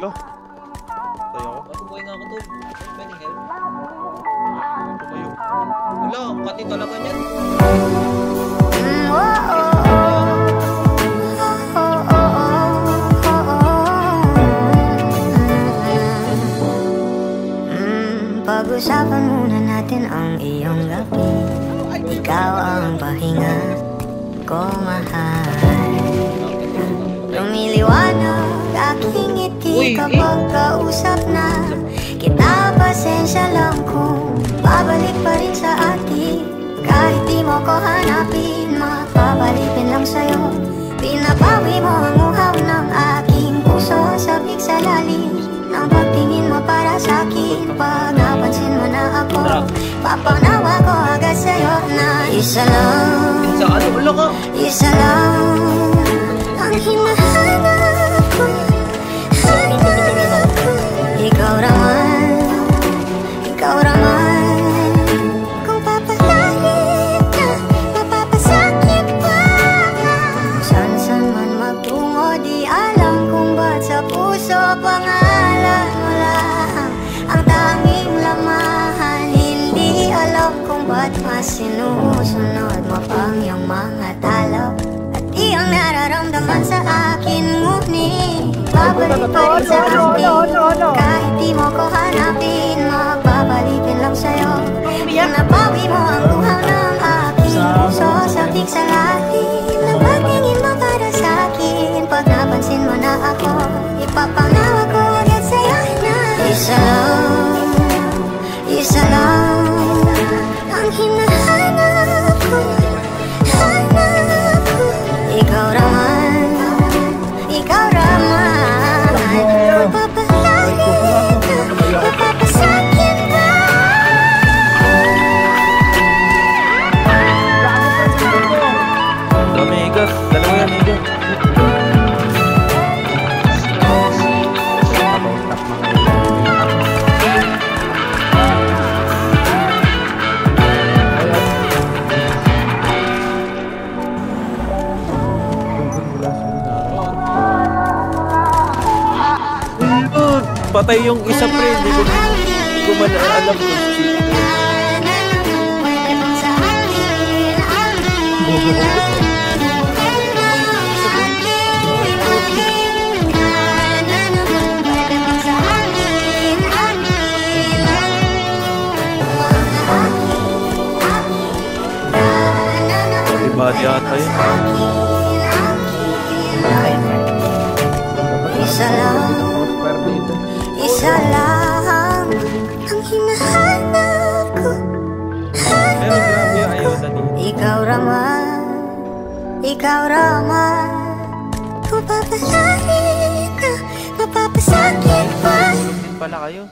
Lo. Tayo ako. Buhay nga ako doon. Pwede help. Tumayo. Wala, ang kati talaga niyan. Pag-usapan muna natin ang iyong gabi. Ikaw ang pahinga ko, mahal. Lumiliwanag aking ngiti kapag kausap na kita. Pasensya lang kung babalik pa rin sa atin. Kahit di mo ko hanapin, mapabalipin lang sa'yo. Pinapawi mo ang uhaw ng aking puso. Sabik sa lalim ng pagtingin mo para sa'kin. Pag napansin mo na ako, papanawa ko agad sa'yo na isa lang. Isa lang ang hinahanap ko. Ikaw raman, ikaw raman. Kung papalahit na, mapapasakit pa. San-san man magtungo, di alam kung ba't sa puso pangalan mo lang ang tanging lamahan. Hindi alam kung ba't mas sinusunod mo pang iyong mga talaw. At iyong nararamdaman sa akin, ngunit babalik pa rin sa akin. Kahit di mo ko hanapin, mapapalipin lang sa'yo. Pinapawi mo ang luhaw ng aking puso. Sabik sa lalim ng pagtingin mo para sa'kin. Pag napansin mo na ako, ipapanawa ko agad sa'yo na isa lang, isa lang ang hinahanap ko. Hanap ko. Ikaw raman, ikaw raman. Mapapalahit na, mapapasakit pa. Dami igat. Dalawa yan igat. Patay yung isa, pre. Hindi ko man alam kung sino. Body ata yun. Isa lang, isa lang ang hinahanap ko. Pero grabe yung ayaw na dito. Ikaw raman, ikaw raman. Kung papalahit na, mapapasakit pa. Pala kayo.